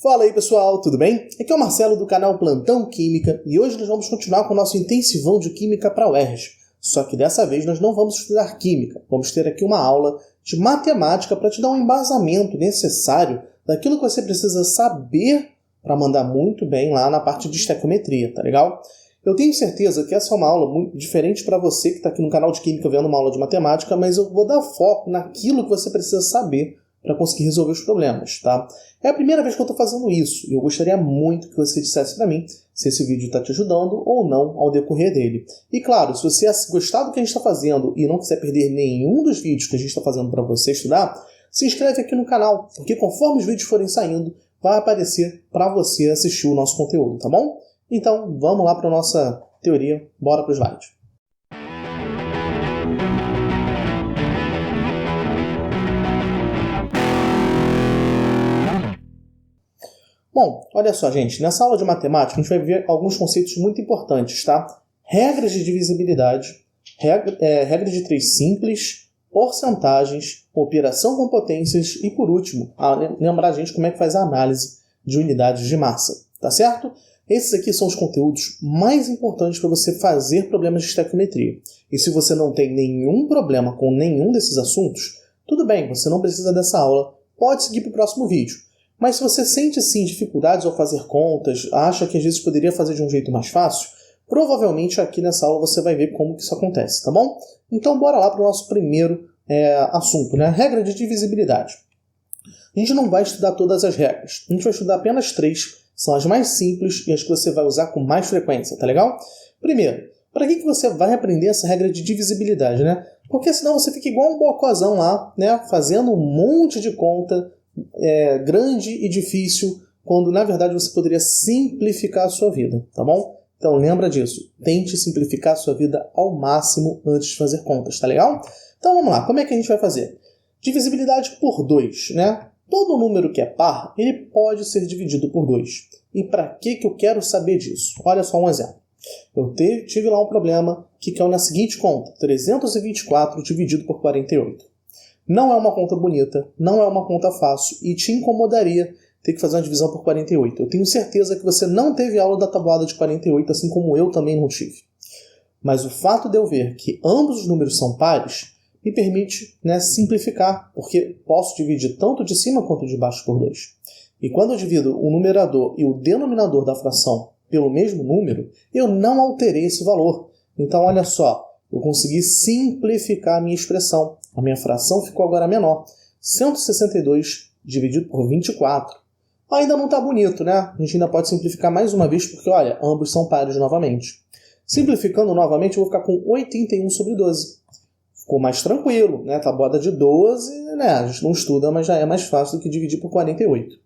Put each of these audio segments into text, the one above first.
Fala aí pessoal, tudo bem? Aqui é o Marcelo do canal Plantão Química e hoje nós vamos continuar com o nosso intensivão de Química para a UERJ. Só que dessa vez nós não vamos estudar Química, vamos ter aqui uma aula de Matemática para te dar um embasamento necessário daquilo que você precisa saber para mandar muito bem lá na parte de estequiometria, tá legal? Eu tenho certeza que essa é uma aula muito diferente para você que está aqui no canal de Química vendo uma aula de Matemática, mas eu vou dar foco naquilo que você precisa saber para conseguir resolver os problemas, tá? É a primeira vez que eu estou fazendo isso e eu gostaria muito que você dissesse para mim se esse vídeo está te ajudando ou não ao decorrer dele. E claro, se você gostar do que a gente está fazendo e não quiser perder nenhum dos vídeos que a gente está fazendo para você estudar, se inscreve aqui no canal, porque conforme os vídeos forem saindo, vai aparecer para você assistir o nosso conteúdo, tá bom? Então, vamos lá para a nossa teoria, bora para o slide. Bom, olha só, gente, nessa aula de matemática a gente vai ver alguns conceitos muito importantes, tá? Regras de divisibilidade, regra de três simples, porcentagens, operação com potências e, por último, lembrar a gente como é que faz a análise de unidades de massa, tá certo? Esses aqui são os conteúdos mais importantes para você fazer problemas de estequiometria. E se você não tem nenhum problema com nenhum desses assuntos, tudo bem, você não precisa dessa aula, pode seguir para o próximo vídeo. Mas se você sente sim dificuldades ao fazer contas, acha que às vezes poderia fazer de um jeito mais fácil, provavelmente aqui nessa aula você vai ver como que isso acontece, tá bom? Então bora lá para o nosso primeiro assunto, né? Regra de divisibilidade. A gente não vai estudar todas as regras, a gente vai estudar apenas três, são as mais simples e as que você vai usar com mais frequência, tá legal? Primeiro, para que você vai aprender essa regra de divisibilidade, né? Porque senão você fica igual um bocozão lá, né? Fazendo um monte de conta, grande e difícil, quando na verdade você poderia simplificar a sua vida, tá bom? Então lembra disso, tente simplificar a sua vida ao máximo antes de fazer contas, tá legal? Então vamos lá, como é que a gente vai fazer? Divisibilidade por 2, né? Todo número que é par, ele pode ser dividido por 2. E para que eu quero saber disso? Olha só um exemplo. Eu tive lá um problema que caiu na seguinte conta, 324 dividido por 48. Não é uma conta bonita, não é uma conta fácil e te incomodaria ter que fazer uma divisão por 48. Eu tenho certeza que você não teve aula da tabuada de 48, assim como eu também não tive. Mas o fato de eu ver que ambos os números são pares me permite, né, simplificar, porque posso dividir tanto de cima quanto de baixo por 2. E quando eu divido o numerador e o denominador da fração pelo mesmo número, eu não alterei esse valor. Então, olha só, eu consegui simplificar a minha expressão. A minha fração ficou agora menor. 162 dividido por 24. Ainda não está bonito, né? A gente ainda pode simplificar mais uma vez, porque, olha, ambos são pares novamente. Simplificando novamente, eu vou ficar com 81 sobre 12. Ficou mais tranquilo, né? Tabuada de 12, né? A gente não estuda, mas já é mais fácil do que dividir por 48.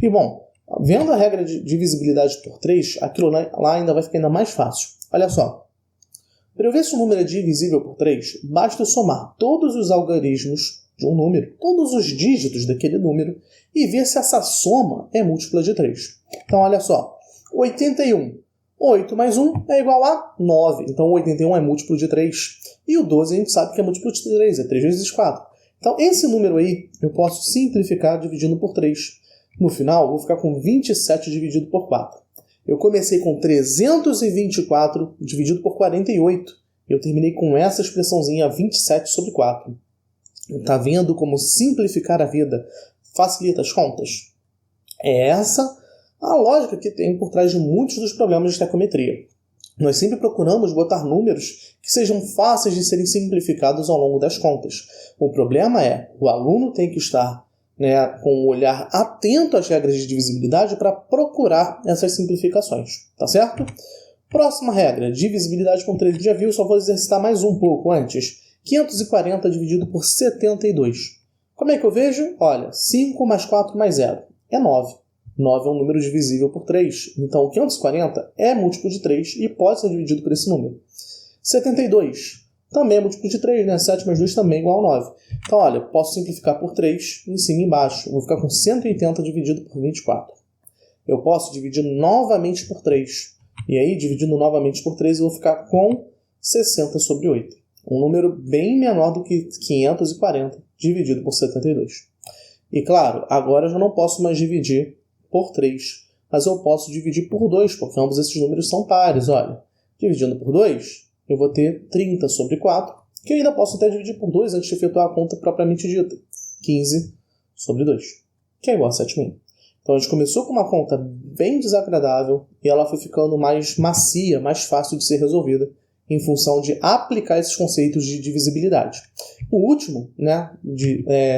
E, bom, vendo a regra de divisibilidade por 3, aquilo lá ainda vai ficar ainda mais fácil. Olha só. Para eu ver se o número é divisível por 3, basta eu somar todos os algarismos de um número, todos os dígitos daquele número, e ver se essa soma é múltipla de 3. Então, olha só. 81. 8 mais 1 é igual a 9. Então, o 81 é múltiplo de 3. E o 12 a gente sabe que é múltiplo de 3, é 3 vezes 4. Então, esse número aí eu posso simplificar dividindo por 3. No final, eu vou ficar com 27 dividido por 4. Eu comecei com 324 dividido por 48. Eu terminei com essa expressãozinha 27 sobre 4. Está vendo como simplificar a vida facilita as contas? É essa a lógica que tem por trás de muitos dos problemas de estequiometria. Nós sempre procuramos botar números que sejam fáceis de serem simplificados ao longo das contas. O problema é, o aluno tem que estar, né, com um olhar atento às regras de divisibilidade para procurar essas simplificações, tá certo? Próxima regra, divisibilidade por 3, já viu, só vou exercitar mais um pouco antes. 540 dividido por 72. Como é que eu vejo? Olha, 5 mais 4 mais 0 é 9. 9 é um número divisível por 3. Então, 540 é múltiplo de 3 e pode ser dividido por esse número. 72 também é múltiplo de 3, né? 7 mais 2 também é igual a 9. Então, olha, eu posso simplificar por 3 em cima e embaixo. Eu vou ficar com 180 dividido por 24. Eu posso dividir novamente por 3. E aí, dividindo novamente por 3, eu vou ficar com 60 sobre 8. Um número bem menor do que 540 dividido por 72. E claro, agora eu já não posso mais dividir por 3, mas eu posso dividir por 2, porque ambos esses números são pares. Olha, dividindo por 2, eu vou ter 30 sobre 4, que eu ainda posso até dividir por 2 antes de efetuar a conta propriamente dita. 15 sobre 2, que é igual a 7,5. Então a gente começou com uma conta bem desagradável e ela foi ficando mais macia, mais fácil de ser resolvida, em função de aplicar esses conceitos de divisibilidade. O último,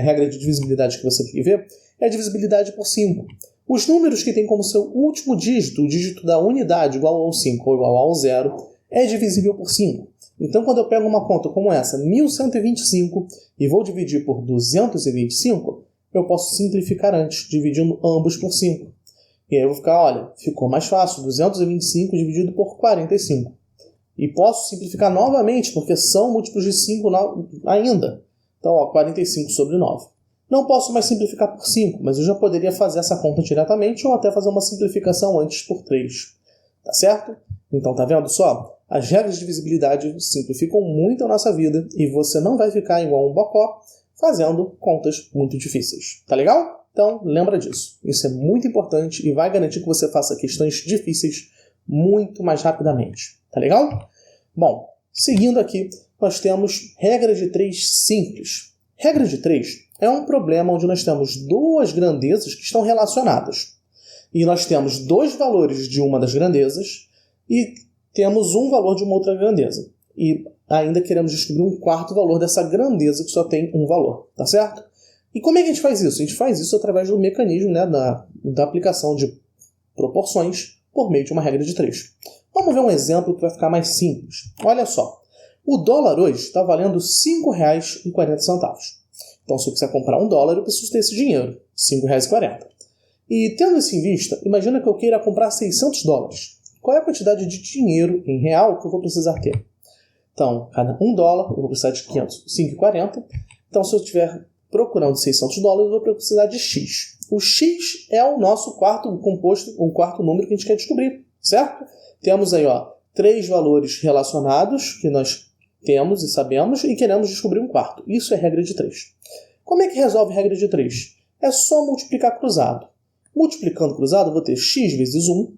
regra de divisibilidade que você tem que ver, é a divisibilidade por 5. Os números que têm como seu último dígito, o dígito da unidade igual ao 5 ou igual ao 0, é divisível por 5. Então, quando eu pego uma conta como essa, 1125, e vou dividir por 225, eu posso simplificar antes, dividindo ambos por 5. E aí eu vou ficar, olha, ficou mais fácil, 225 dividido por 45. E posso simplificar novamente, porque são múltiplos de 5 ainda. Então, 45 sobre 9. Não posso mais simplificar por 5, mas eu já poderia fazer essa conta diretamente ou até fazer uma simplificação antes por 3. Tá certo? Então, tá vendo só? As regras de divisibilidade simplificam muito a nossa vida e você não vai ficar igual um bocó fazendo contas muito difíceis. Tá legal? Então, lembra disso. Isso é muito importante e vai garantir que você faça questões difíceis muito mais rapidamente. Tá legal? Bom, seguindo aqui, nós temos regra de 3 simples. Regra de 3 é um problema onde nós temos duas grandezas que estão relacionadas. E nós temos dois valores de uma das grandezas e temos um valor de uma outra grandeza. E ainda queremos descobrir um quarto valor dessa grandeza que só tem um valor, tá certo? E como é que a gente faz isso? A gente faz isso através do mecanismo da aplicação de proporções por meio de uma regra de 3. Vamos ver um exemplo que vai ficar mais simples. Olha só, o dólar hoje está valendo R$ 5,40. Então, se eu quiser comprar $1, eu preciso ter esse dinheiro, R$ 5,40. E tendo isso em vista, imagina que eu queira comprar $600. Qual é a quantidade de dinheiro em real que eu vou precisar ter? Então, cada $1 eu vou precisar de 5,40. Então, se eu estiver procurando $600, eu vou precisar de X. O X é o nosso quarto composto, o quarto número que a gente quer descobrir, certo? Temos aí, 3 valores relacionados que nós temos e sabemos e queremos descobrir um quarto. Isso é regra de 3. Como é que resolve regra de 3? É só multiplicar cruzado. Multiplicando cruzado, eu vou ter x vezes 1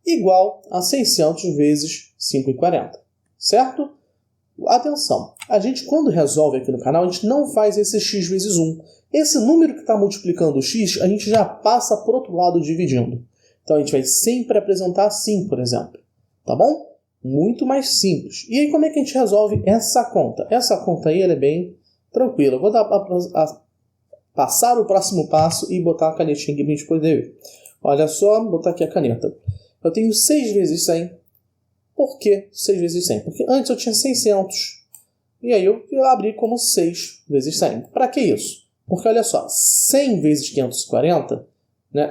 igual a 600 vezes 5,40. Certo? Atenção, a gente quando resolve aqui no canal, a gente não faz esse x vezes 1. Esse número que está multiplicando o x, a gente já passa para o outro lado dividindo. Então a gente vai sempre apresentar assim, por exemplo. Tá bom? Muito mais simples. E aí como é que a gente resolve essa conta? Essa conta aí ela é bem tranquila. Eu vou passar o próximo passo e botar a canetinha aqui para a gente poder ver. Olha só, vou botar aqui a caneta. Eu tenho 6 vezes 100. Por que 6 vezes 100? Porque antes eu tinha 600. E aí eu abri como 6 vezes 100. Para que isso? Porque olha só, 100 vezes 540,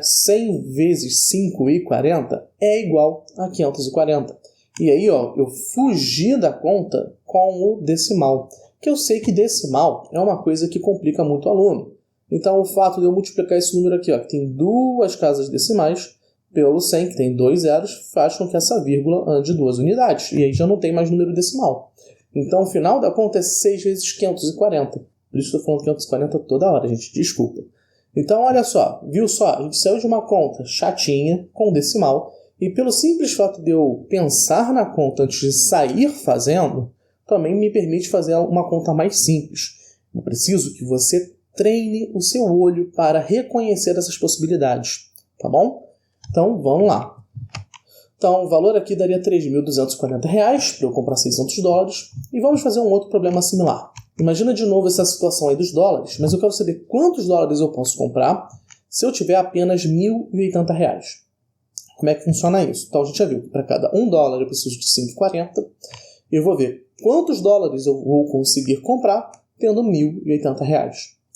100 vezes 5,40 é igual a 540. E aí eu fugi da conta com o decimal. Que eu sei que decimal é uma coisa que complica muito o aluno. Então o fato de eu multiplicar esse número aqui, que tem 2 casas decimais, pelo 100, que tem 2 zeros, faz com que essa vírgula ande 2 unidades. E aí já não tem mais número decimal. Então o final da conta é 6 vezes 540. Por isso que eu estou falando 540 toda hora, gente. Desculpa. Então olha só, viu só? A gente saiu de uma conta chatinha, com decimal, e pelo simples fato de eu pensar na conta antes de sair fazendo, também me permite fazer uma conta mais simples. Eu preciso que você treine o seu olho para reconhecer essas possibilidades. Tá bom? Então, vamos lá. Então, o valor aqui daria R$ 3.240 para eu comprar $600. E vamos fazer um outro problema similar. Imagina de novo essa situação aí dos dólares, mas eu quero saber quantos dólares eu posso comprar se eu tiver apenas R$ 1.080. Como é que funciona isso? Então, a gente já viu que para cada $1 eu preciso de 5,40. Eu vou ver quantos dólares eu vou conseguir comprar tendo R$ 1.080.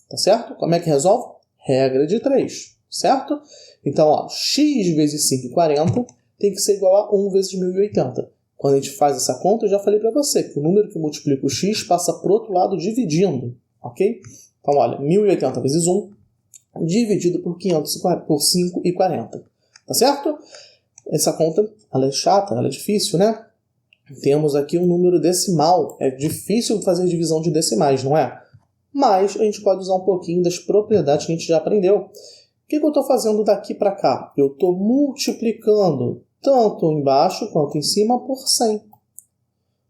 Tá certo? Como é que resolve? Regra de 3, certo? Então, x vezes 5,40 tem que ser igual a 1 vezes 1.080. Quando a gente faz essa conta, eu já falei para você que o número que multiplica o x passa para o outro lado dividindo, ok? Então, olha, 1.080 vezes 1 dividido por 5,40. Tá certo? Essa conta, ela é chata, ela é difícil, né? Temos aqui um número decimal. É difícil fazer divisão de decimais, não é? Mas a gente pode usar um pouquinho das propriedades que a gente já aprendeu. que eu estou fazendo daqui para cá? Eu estou multiplicando tanto embaixo quanto em cima por 100.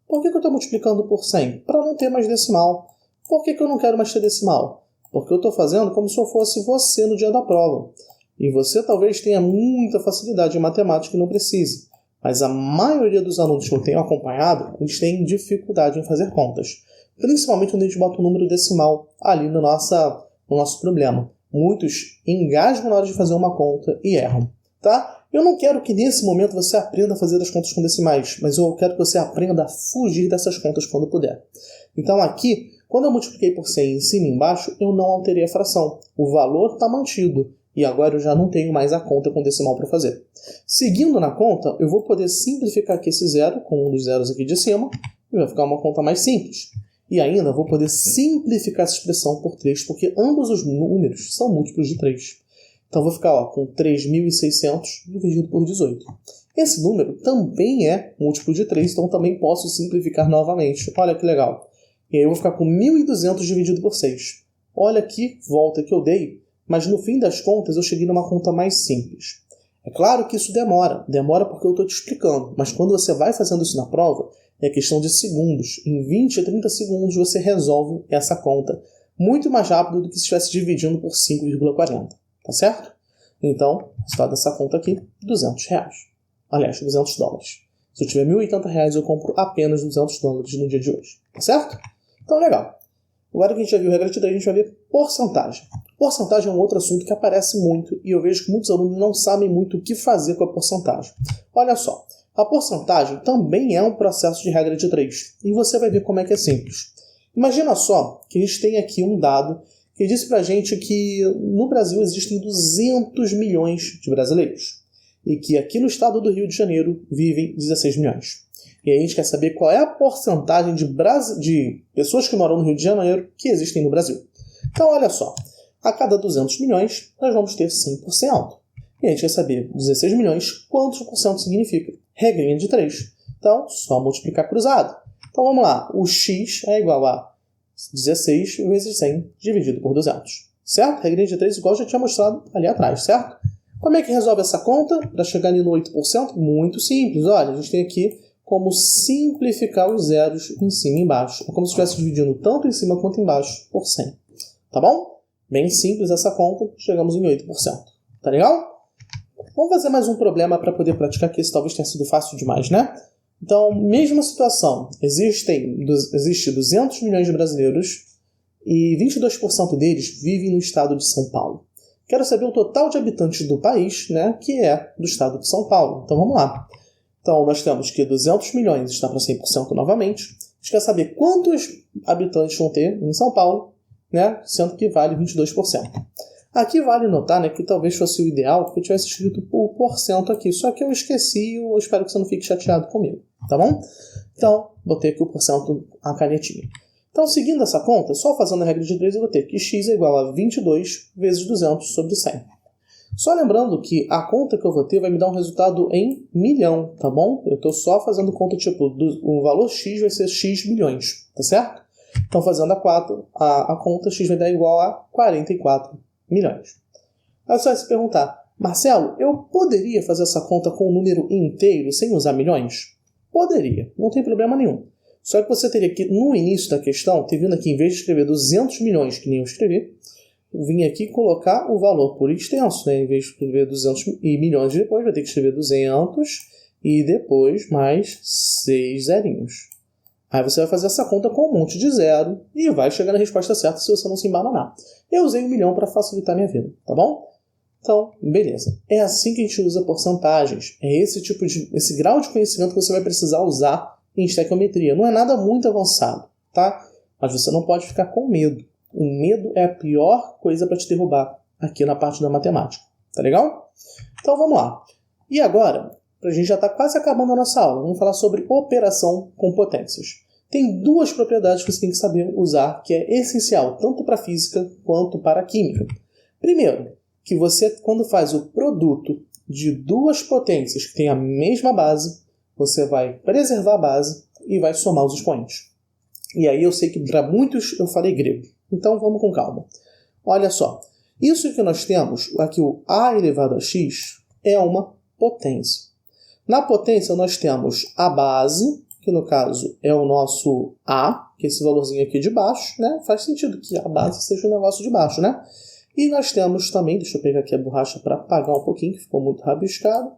Por que eu estou multiplicando por 100? Para não ter mais decimal. Por que eu não quero mais ter decimal? Porque eu estou fazendo como se eu fosse você no dia da prova. E você talvez tenha muita facilidade em matemática e não precise. Mas a maioria dos alunos que eu tenho acompanhado, eles têm dificuldade em fazer contas. Principalmente quando a gente bota um número decimal ali no nosso problema. Muitos engasgam na hora de fazer uma conta e erram, tá? Eu não quero que nesse momento você aprenda a fazer as contas com decimais, mas eu quero que você aprenda a fugir dessas contas quando puder. Então aqui, quando eu multipliquei por 100 em cima e embaixo, eu não alterei a fração. O valor está mantido e agora eu já não tenho mais a conta com decimal para fazer. Seguindo na conta, eu vou poder simplificar aqui esse zero com um dos zeros aqui de cima e vai ficar uma conta mais simples. E ainda vou poder simplificar essa expressão por 3, porque ambos os números são múltiplos de 3. Então vou ficar com 3.600 dividido por 18. Esse número também é múltiplo de 3, então também posso simplificar novamente. Olha que legal. E aí eu vou ficar com 1.200 dividido por 6. Olha que volta que eu dei, mas no fim das contas eu cheguei numa conta mais simples. É claro que isso demora porque eu estou te explicando, mas quando você vai fazendo isso na prova, é questão de segundos. Em 20 a 30 segundos você resolve essa conta muito mais rápido do que se estivesse dividindo por 5,40. Tá certo? Então, o resultado dessa conta aqui, R$200. Aliás, $200. Se eu tiver R$1.080, eu compro apenas $200 no dia de hoje. Tá certo? Então, legal. Agora que a gente já viu regra de 3, a gente vai ver porcentagem. Porcentagem é um outro assunto que aparece muito e eu vejo que muitos alunos não sabem muito o que fazer com a porcentagem. Olha só, a porcentagem também é um processo de regra de 3 e você vai ver como é que é simples. Imagina só que a gente tem aqui um dado que disse pra gente que no Brasil existem 200 milhões de brasileiros e que aqui no estado do Rio de Janeiro vivem 16 milhões. E aí a gente quer saber qual é a porcentagem de pessoas que moram no Rio de Janeiro que existem no Brasil. Então, olha só, a cada 200 milhões nós vamos ter 100%. E a gente quer saber 16 milhões, quantos por cento significa? Regrinha de 3. Então, só multiplicar cruzado. Então, vamos lá. O x é igual a 16 vezes 100 dividido por 200. Certo? Regrinha de 3 igual eu já tinha mostrado ali atrás, certo? Como é que resolve essa conta para chegar ali no 8%? Muito simples. Olha, a gente tem aqui como simplificar os zeros em cima e embaixo. É como se estivesse dividindo tanto em cima quanto embaixo por 100. Tá bom? Bem simples essa conta. Chegamos em 8%. Tá legal? Vamos fazer mais um problema para poder praticar, que esse talvez tenha sido fácil demais, né? Então, mesma situação. Existe 200 milhões de brasileiros e 22% deles vivem no estado de São Paulo. Quero saber o total de habitantes do país, né, que é do estado de São Paulo. Então, vamos lá. Então, nós temos que 200 milhões está para 100% novamente. A gente quer saber quantos habitantes vão ter em São Paulo, né, sendo que vale 22%. Aqui vale notar, né, que talvez fosse o ideal que eu tivesse escrito por porcento aqui, só que eu esqueci e eu espero que você não fique chateado comigo, tá bom? Então, botei aqui o porcento, a canetinha. Então, seguindo essa conta, só fazendo a regra de 3, eu vou ter que x é igual a 22 vezes 200 sobre 100. Só lembrando que a conta que eu vou ter vai me dar um resultado em milhão, tá bom? Eu estou só fazendo conta tipo, o valor x vai ser x milhões, tá certo? Então, fazendo a conta, x vai dar igual a 44 milhões. Aí você vai se perguntar, Marcelo, eu poderia fazer essa conta com um número inteiro sem usar milhões? Poderia, não tem problema nenhum. Só que você teria que, no início da questão, ter vindo aqui, em vez de escrever 200 milhões, que nem eu escrevi, eu vim aqui colocar o valor por extenso, né? Em vez de escrever 200 milhões depois, vai ter que escrever 200 e depois mais 6 zerinhos. Aí você vai fazer essa conta com um monte de zero e vai chegar na resposta certa se você não se embananar. Eu usei 1 milhão para facilitar minha vida, tá bom? Então, beleza. É assim que a gente usa porcentagens. É esse grau de conhecimento que você vai precisar usar em estequiometria. Não é nada muito avançado, tá? Mas você não pode ficar com medo. O medo é a pior coisa para te derrubar aqui na parte da matemática. Tá legal? Então, vamos lá. E agora, a gente já está quase acabando a nossa aula. Vamos falar sobre operação com potências. Tem 2 propriedades que você tem que saber usar, que é essencial, tanto para a física quanto para a química. Primeiro, que você, quando faz o produto de 2 potências que têm a mesma base, você vai preservar a base e vai somar os expoentes. E aí eu sei que para muitos eu falei grego. Então vamos com calma. Olha só, Isso que nós temos, aqui o a elevado a x, é uma potência. Na potência nós temos a base, que no caso é o nosso a, que é esse valorzinho aqui de baixo, né? Faz sentido que a base seja o negócio de baixo, né? E nós temos também, deixa eu pegar aqui a borracha para apagar um pouquinho, que ficou muito rabiscado,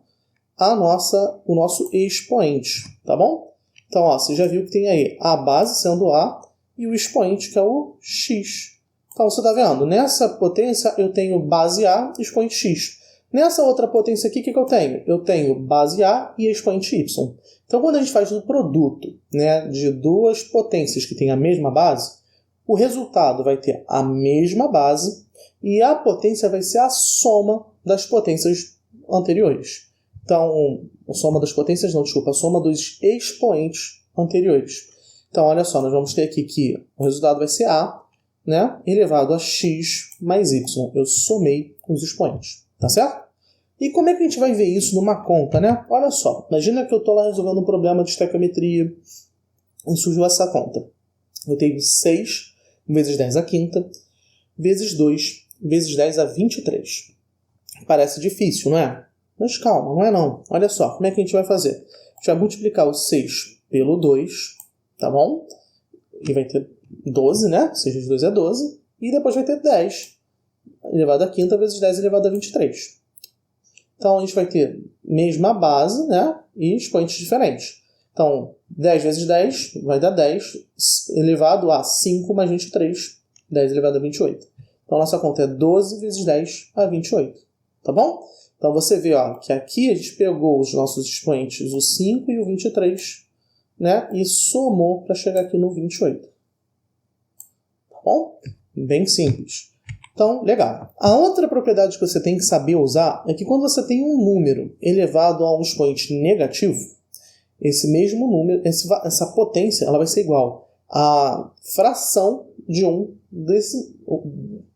o nosso expoente, tá bom? Então, ó, você já viu que tem aí a base sendo a e o expoente que é o x. Então, você está vendo? Nessa potência eu tenho base a e expoente x. Nessa outra potência aqui, o que eu tenho? Eu tenho base a e expoente y. Então, quando a gente faz o produto, né, de duas potências que têm a mesma base, o resultado vai ter a mesma base e a potência vai ser a soma das potências anteriores. Então, a soma das potências, não, desculpa, a soma dos expoentes anteriores. Então, olha só, nós vamos ter aqui que o resultado vai ser a, né, elevado a x mais y. Eu somei os expoentes, tá certo? E como é que a gente vai ver isso numa conta, né? Olha só, imagina que eu estou lá resolvendo um problema de estequiometria e surgiu essa conta. Eu tenho 6 vezes 10 à quinta, vezes 2 vezes 10 a 23. Parece difícil, não é? Mas calma, não é não. Olha só, como é que a gente vai fazer? A gente vai multiplicar o 6 pelo 2, tá bom? E vai ter 12, né? 6 vezes 2 é 12. E depois vai ter 10 elevado à quinta vezes 10 elevado a 23. Então, a gente vai ter mesma base, né? E expoentes diferentes. Então, 10 vezes 10 vai dar 10 elevado a 5 mais 23. 10 elevado a 28. Então, nossa conta é 12 vezes 10 a 28. Tá bom? Então, você vê ó, que aqui a gente pegou os nossos expoentes, o 5 e o 23, né? E somou para chegar aqui no 28. Tá bom? Bem simples. Então, legal. A outra propriedade que você tem que saber usar é que quando você tem um número elevado a um expoente negativo, esse mesmo número, essa potência, ela vai ser igual à fração de um desse...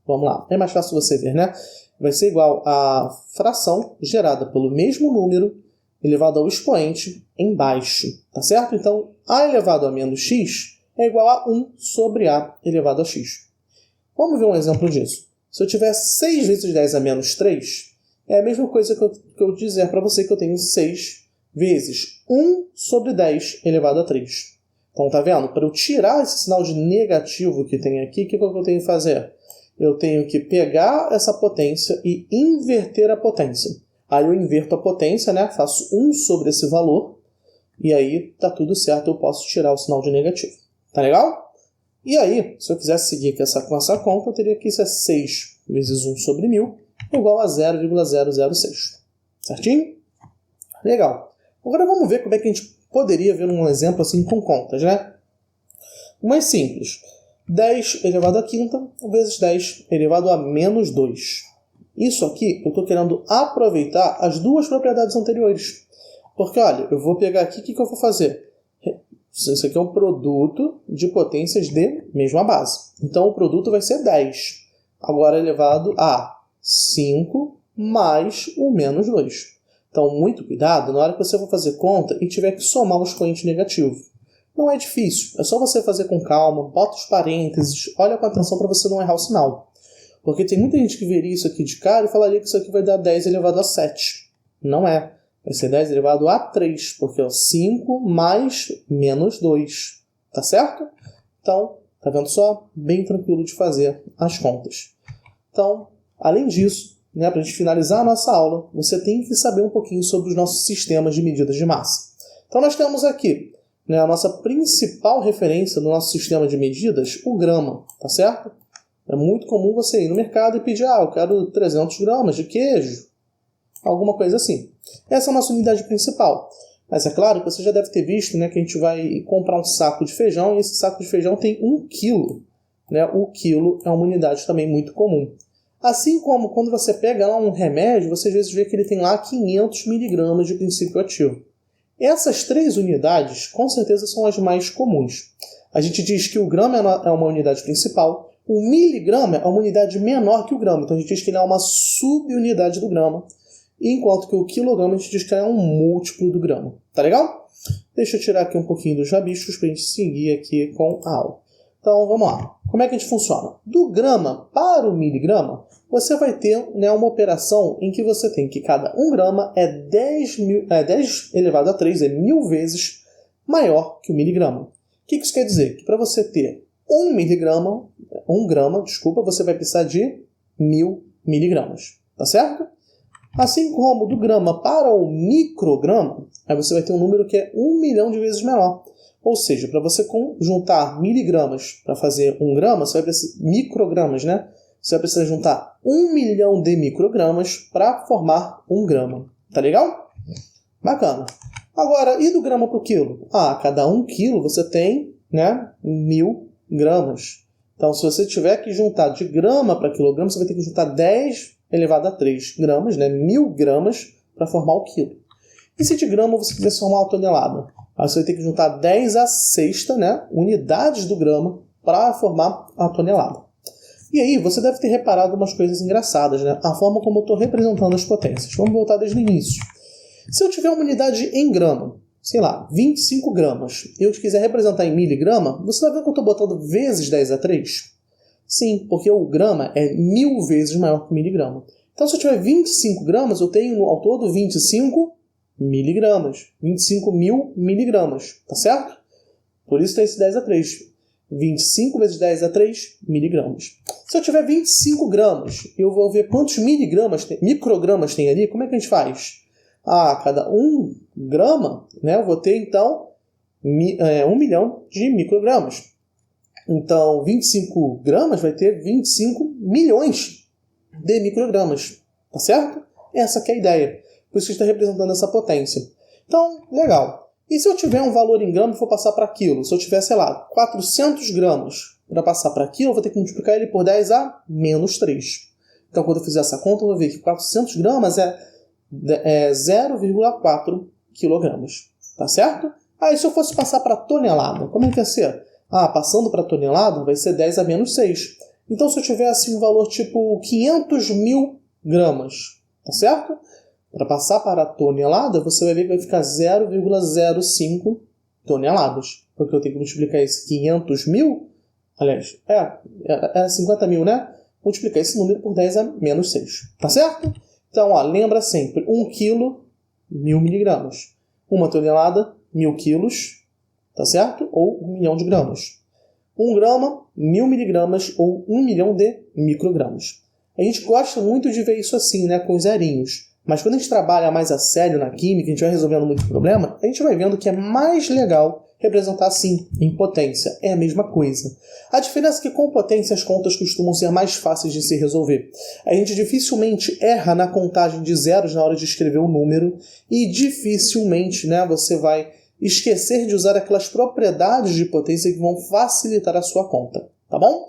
Vamos lá, é mais fácil você ver, né? Vai ser igual à fração gerada pelo mesmo número elevado ao expoente embaixo, tá certo? Então, a elevado a menos x é igual a 1 sobre a elevado a x. Vamos ver um exemplo disso. Se eu tiver 6 vezes 10 a menos 3, é a mesma coisa que eu dizer para você que eu tenho 6 vezes 1 sobre 10 elevado a 3. Então, tá vendo? Para eu tirar esse sinal de negativo que tem aqui, o que eu tenho que fazer? Eu tenho que pegar essa potência e inverter a potência. Aí eu inverto a potência, né? Faço 1 sobre esse valor, e aí tá tudo certo, eu posso tirar o sinal de negativo. Tá legal? E aí, se eu quisesse seguir com essa conta, eu teria que isso é 6 vezes 1 sobre 1000, igual a 0,006. Certinho? Legal. Agora vamos ver como é que a gente poderia ver um exemplo assim com contas, né? O mais simples. 10 elevado à quinta vezes 10 elevado a menos 2. Isso aqui eu estou querendo aproveitar as duas propriedades anteriores. Porque, olha, eu vou pegar aqui, o que eu vou fazer? Isso aqui é um produto de potências de mesma base. Então, o produto vai ser 10. Agora elevado a 5 mais o menos 2. Então, muito cuidado na hora que você for fazer conta e tiver que somar um expoente negativo. Não é difícil. É só você fazer com calma, bota os parênteses, olha com atenção para você não errar o sinal. Porque tem muita gente que veria isso aqui de cara e falaria que isso aqui vai dar 10 elevado a 7. Não é. Vai ser 10 elevado a 3, porque é o 5 mais menos 2. Tá certo? Então, tá vendo só? Bem tranquilo de fazer as contas. Então, além disso, né, para a gente finalizar a nossa aula, você tem que saber um pouquinho sobre os nossos sistemas de medidas de massa. Então, nós temos aqui, né, a nossa principal referência no nosso sistema de medidas, o grama. Tá certo? É muito comum você ir no mercado e pedir, eu quero 300 gramas de queijo. Alguma coisa assim. Essa é a nossa unidade principal. Mas é claro que você já deve ter visto, né, que a gente vai comprar um saco de feijão e esse saco de feijão tem 1 quilo. Né? O quilo é uma unidade também muito comum. Assim como quando você pega lá um remédio, você às vezes vê que ele tem lá 500 miligramas de princípio ativo. Essas 3 unidades, com certeza, são as mais comuns. A gente diz que o grama é uma unidade principal, o miligrama é uma unidade menor que o grama, então a gente diz que ele é uma subunidade do grama, enquanto que o quilograma a gente diz que é um múltiplo do grama. Tá legal? Deixa eu tirar aqui um pouquinho dos rabiscos para a gente seguir aqui com a aula. Então, vamos lá. Como é que a gente funciona? Do grama para o miligrama, você vai ter, né, uma operação em que você tem que cada 1 grama é 10 elevado a 3, é 1000 vezes maior que o miligrama. O que isso quer dizer? Que para você ter 1 grama, você vai precisar de 1000 miligramas, tá certo? Assim como do grama para o micrograma, aí você vai ter um número que é 1 milhão de vezes menor. Ou seja, para você juntar miligramas para fazer 1 grama, você vai precisar, microgramas, né? Você vai precisar juntar 1 milhão de microgramas para formar 1 grama. Tá legal? Bacana. Agora, e do grama para o quilo? Cada 1 quilo você tem, né, 1000 gramas. Então, se você tiver que juntar de grama para quilograma, você vai ter que juntar 10 elevado a 3 gramas, né, 1000 gramas, para formar o quilo. E se de grama você quiser formar uma tonelada? Aí você vai ter que juntar 10 a sexta, né, unidades do grama para formar a tonelada. E aí, você deve ter reparado umas coisas engraçadas, né? A forma como eu estou representando as potências. Vamos voltar desde o início. Se eu tiver uma unidade em grama, sei lá, 25 gramas, e eu quiser representar em miligrama, você está vendo que eu estou botando vezes 10 a 3? Sim, porque o grama é 1000 vezes maior que o miligrama. Então, se eu tiver 25 gramas, eu tenho ao todo 25 miligramas. 25 mil miligramas, tá certo? Por isso tem esse 10 a 3. 25 vezes 10 a 3 miligramas. Se eu tiver 25 gramas, eu vou ver quantos microgramas tem ali. Como é que a gente faz? Cada 1 grama, né, eu vou ter, então, 1 milhão de microgramas. Então, 25 gramas vai ter 25 milhões de microgramas. Tá certo? Essa que é a ideia. Por isso que está representando essa potência. Então, legal. E se eu tiver um valor em grama e for passar para quilo? Se eu tiver, sei lá, 400 gramas para passar para quilo, eu vou ter que multiplicar ele por 10 a menos 3. Então, quando eu fizer essa conta, eu vou ver que 400 gramas é 0,4 quilogramas. Tá certo? Aí, se eu fosse passar para tonelada, como é que ia ser? Passando para tonelada, vai ser 10 a menos 6. Então, se eu tiver assim um valor tipo 500 mil gramas, tá certo? Para passar para a tonelada, você vai ver que vai ficar 0,05 toneladas. Porque eu tenho que multiplicar esse 500 mil, aliás, é 50 mil, né? Multiplicar esse número por 10 a menos 6. Tá certo? Então, lembra sempre, 1 quilo, 1000 miligramas. 1 tonelada, 1000 quilos, tá certo? Ou 1 milhão de gramas. 1 grama, 1000 miligramas ou 1 milhão de microgramas. A gente gosta muito de ver isso assim, né? Com zerinhos. Mas quando a gente trabalha mais a sério na química, a gente vai resolvendo muito problema, a gente vai vendo que é mais legal representar assim, em potência. É a mesma coisa. A diferença é que com potência as contas costumam ser mais fáceis de se resolver. A gente dificilmente erra na contagem de zeros na hora de escrever o número e dificilmente, né, você vai esquecer de usar aquelas propriedades de potência que vão facilitar a sua conta. Tá bom?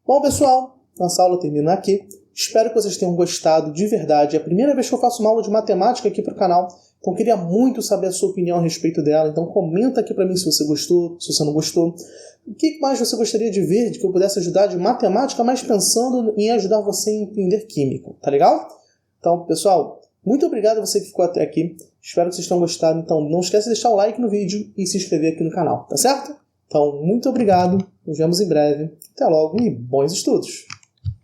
Bom, pessoal, nossa aula termina aqui. Espero que vocês tenham gostado de verdade. É a primeira vez que eu faço uma aula de matemática aqui para o canal, então queria muito saber a sua opinião a respeito dela. Então comenta aqui para mim se você gostou, se você não gostou. O que mais você gostaria de ver, de que eu pudesse ajudar de matemática, mas pensando em ajudar você a entender química, tá legal? Então, pessoal, muito obrigado a você que ficou até aqui. Espero que vocês tenham gostado. Então não esquece de deixar o like no vídeo e se inscrever aqui no canal, tá certo? Então, muito obrigado. Nos vemos em breve. Até logo e bons estudos!